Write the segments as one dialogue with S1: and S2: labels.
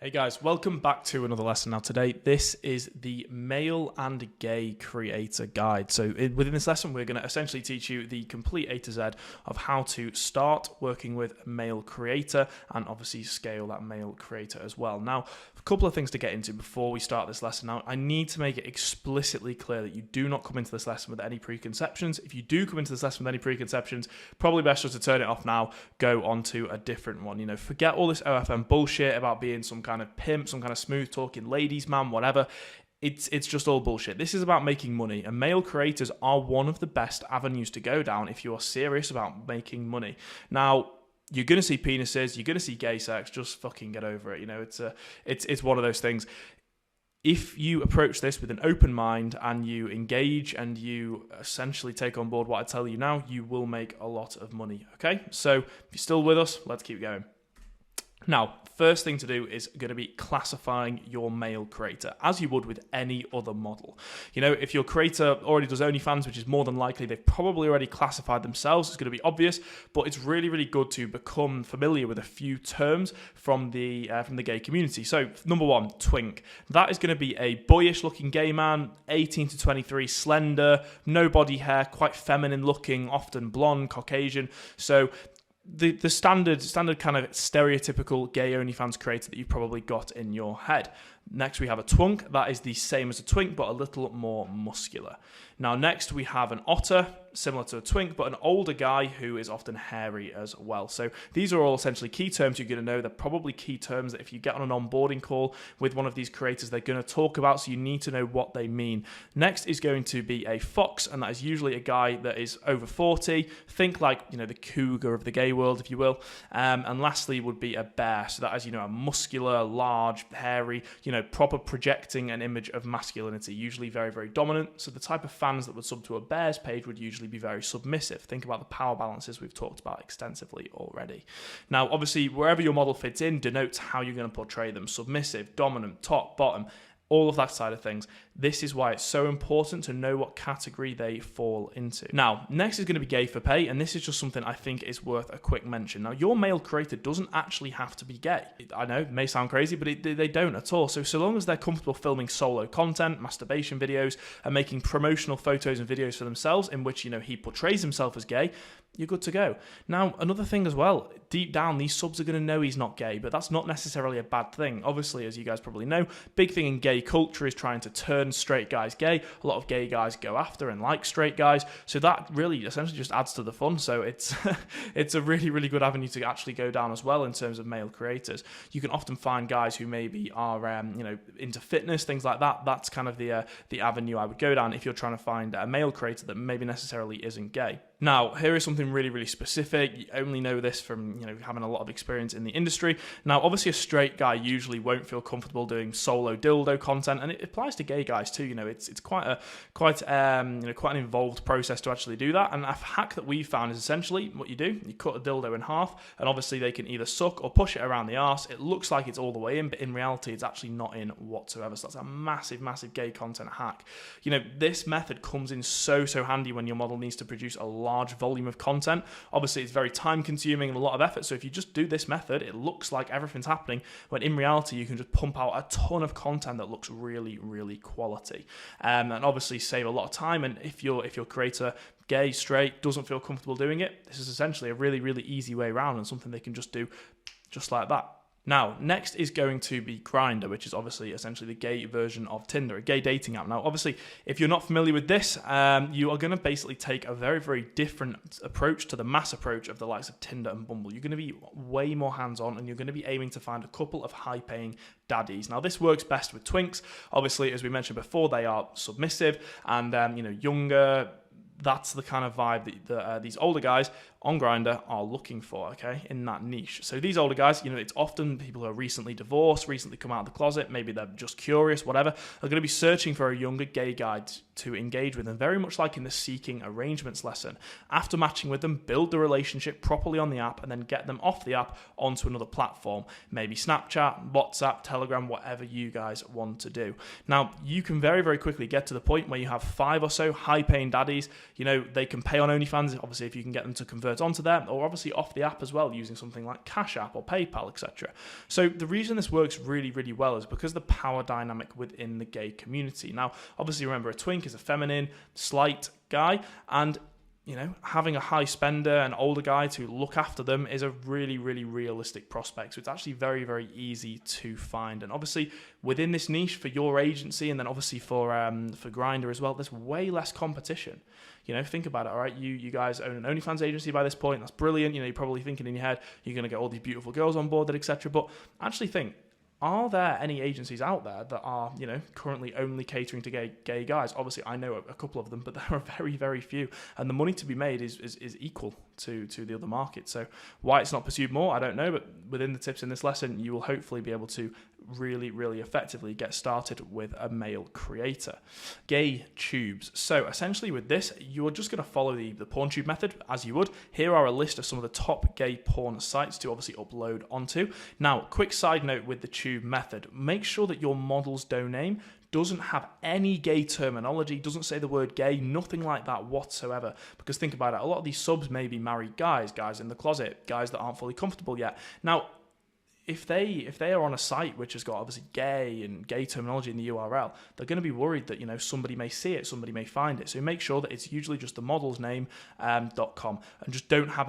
S1: Hey guys, welcome back to another lesson. Now today, this is the male and gay creator guide. So within this lesson, we're going to essentially teach you the complete A to Z of how to start working with a male creator and obviously scale that male creator as well. Now, a couple of things to get into before we start this lesson. Now, I need to make it explicitly clear that you do not come into this lesson with any preconceptions. If you do come into this lesson with any preconceptions, probably best just to turn it off now, go on to a different one. You know, forget all this OFM bullshit about being some kind of pimp, some kind of smooth talking ladies man, whatever. It's just all bullshit. This is about making money, and male creators are one of the best avenues to go down if you are serious about making money. Now, you're going to see penises, you're going to see gay sex, just fucking get over it. You know, it's one of those things. If you approach this with an open mind and you engage and you essentially take on board what I tell you now, you will make a lot of money, okay? So if you're still with us, let's keep going. Now, first thing to do is going to be classifying your male creator as you would with any other model. You know, if your creator already does OnlyFans, which is more than likely they've probably already classified themselves, it's going to be obvious, but it's really, really good to become familiar with a few terms from the gay community. So, number one, twink. That is going to be a boyish looking gay man, 18 to 23, slender, no body hair, quite feminine looking, often blonde, Caucasian. So, the standard kind of stereotypical gay OnlyFans creator that you've probably got in your head. Next, we have a twunk. That is the same as a twink, but a little more muscular. Now, next, we have an otter, similar to a twink, but an older guy who is often hairy as well. So these are all essentially key terms you're going to know. They're probably key terms that if you get on an onboarding call with one of these creators, they're going to talk about, so you need to know what they mean. Next is going to be a fox, and that is usually a guy that is over 40. Think like, you know, the cougar of the gay world, if you will. And lastly would be a bear. So that is, you know, a muscular, large, hairy, you know, proper projecting an image of masculinity, usually very, very dominant. So the type of fans that would sub to a bear's page would usually be very submissive. Think about the power balances we've talked about extensively already. Now, obviously, wherever your model fits in denotes how you're going to portray them. Submissive, dominant, top, bottom, all of that side of things. This is why it's so important to know what category they fall into. Now, next is going to be gay for pay, and this is just something I think is worth a quick mention. Now, your male creator doesn't actually have to be gay. I know, it may sound crazy, but they don't at all. So long as they're comfortable filming solo content, masturbation videos, and making promotional photos and videos for themselves in which, you know, he portrays himself as gay, you're good to go. Now, another thing as well, deep down, these subs are going to know he's not gay, but that's not necessarily a bad thing. Obviously, as you guys probably know, big thing in gay culture is trying to turn straight guys gay. A lot of gay guys go after and like straight guys, so that really essentially just adds to the fun. So it's it's a really, really good avenue to actually go down as well in terms of male creators. You can often find guys who maybe are you know, into fitness, things like that. That's kind of the avenue I would go down if you're trying to find a male creator that maybe necessarily isn't gay. Now, here is something really, really specific. You only know this from, you know, having a lot of experience in the industry. Now, obviously, a straight guy usually won't feel comfortable doing solo dildo content, and it applies to gay guys too. You know, it's quite an involved process to actually do that. And a hack that we found is essentially what you do: you cut a dildo in half, and obviously they can either suck or push it around the arse. It looks like it's all the way in, but in reality, it's actually not in whatsoever. So that's a massive, massive gay content hack. You know, this method comes in so handy when your model needs to produce a large volume of content. Obviously, it's very time consuming and a lot of effort. So if you just do this method, it looks like everything's happening, when in reality, you can just pump out a ton of content that looks really, really quality. And obviously save a lot of time. And if your creator, gay, straight, doesn't feel comfortable doing it, this is essentially a really, really easy way around and something they can just do just like that. Now, next is going to be Grindr, which is obviously essentially the gay version of Tinder, a gay dating app. Now, obviously, if you're not familiar with this, you are going to basically take a very, very different approach to the mass approach of the likes of Tinder and Bumble. You're going to be way more hands-on, and you're going to be aiming to find a couple of high-paying daddies. Now, this works best with twinks. Obviously, as we mentioned before, they are submissive and, you know, younger. That's the kind of vibe that these older guys on Grindr are looking for, okay, in that niche. So these older guys, you know, it's often people who are recently divorced, recently come out of the closet, maybe they're just curious, whatever, are going to be searching for a younger gay guy to engage with, and very much like in the seeking arrangements lesson. After matching with them, build the relationship properly on the app and then get them off the app onto another platform, maybe Snapchat, WhatsApp, Telegram, whatever you guys want to do. Now, you can very, very quickly get to the point where you have 5 or so high-paying daddies. You know, they can pay on OnlyFans, obviously, if you can get them to convert convert onto there, or obviously off the app as well, using something like Cash App or PayPal, etc. So the reason this works really, really well is because of the power dynamic within the gay community. Now, obviously, remember, a twink is a feminine, slight guy, and having a high spender, an older guy to look after them is a really, really realistic prospect. So it's actually very, very easy to find. And obviously, within this niche for your agency, and then obviously for Grindr as well, there's way less competition. Think about it, all right? You guys own an OnlyFans agency by this point. That's brilliant. You're probably thinking in your head, you're going to get all these beautiful girls on board, etc. But actually think, are there any agencies out there that are, currently only catering to gay guys? Obviously, I know a couple of them, but there are very, very few. And the money to be made is equal to the other market. So why it's not pursued more, I don't know. But within the tips in this lesson, you will hopefully be able to really, really effectively get started with a male creator. Gay tubes. So essentially with this, you're just going to follow the PornTube method as you would. Here are a list of some of the top gay porn sites to obviously upload onto. Now, quick side note with the tube method, make sure that your model's domain doesn't have any gay terminology, doesn't say the word gay, nothing like that whatsoever. Because think about it, a lot of these subs may be married guys in the closet, guys that aren't fully comfortable yet. Now, if they are on a site which has got obviously gay and gay terminology in the URL, they're going to be worried that somebody may see it, somebody may find it. So make sure that it's usually just the model's name .com, and just don't have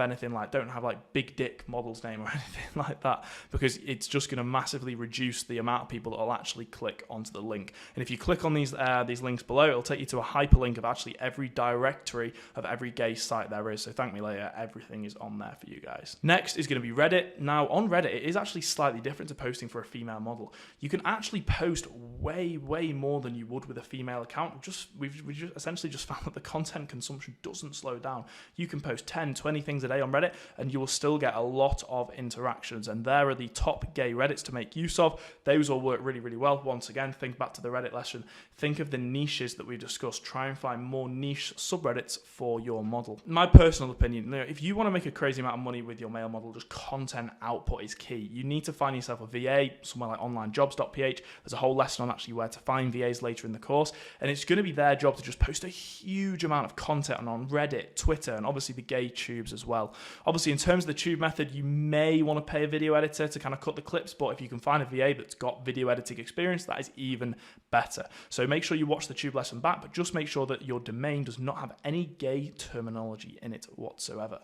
S1: big dick model's name or anything like that, because it's just going to massively reduce the amount of people that will actually click onto the link. And if you click on these links below, it'll take you to a hyperlink of actually every directory of every gay site there is. So thank me later, everything is on there for you guys. Next is going to be Reddit. Now on Reddit, it is actually slightly different to posting for a female model. You can actually post way, way more than you would with a female account. We've just essentially just found that the content consumption doesn't slow down. You can post 10, 20 things a day on Reddit and you will still get a lot of interactions. And there are the top gay Reddits to make use of. Those all work really, really well. Once again, think back to the Reddit lesson. Think of the niches that we discussed. Try and find more niche subreddits for your model. My personal opinion, if you want to make a crazy amount of money with your male model, just content output is key. You need to find yourself a VA, somewhere like onlinejobs.ph. There's a whole lesson on actually where to find VAs later in the course, and it's going to be their job to just post a huge amount of content on Reddit, Twitter, and obviously the gay tubes as well. Obviously, in terms of the tube method, you may want to pay a video editor to kind of cut the clips, but if you can find a VA that's got video editing experience, that is even better. So make sure you watch the tube lesson back, but just make sure that your domain does not have any gay terminology in it whatsoever.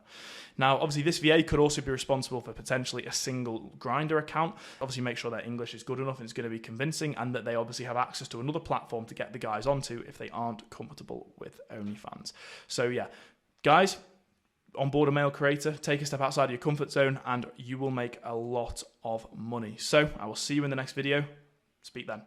S1: Now, obviously, this VA could also be responsible for potentially a single Grindr account. Obviously, make sure their English is good enough and it's going to be convincing, and that they obviously have access to another platform to get the guys onto if they aren't comfortable with OnlyFans. So yeah, guys, onboard a male creator, take a step outside of your comfort zone, and you will make a lot of money. So I will see you in the next video. Speak then.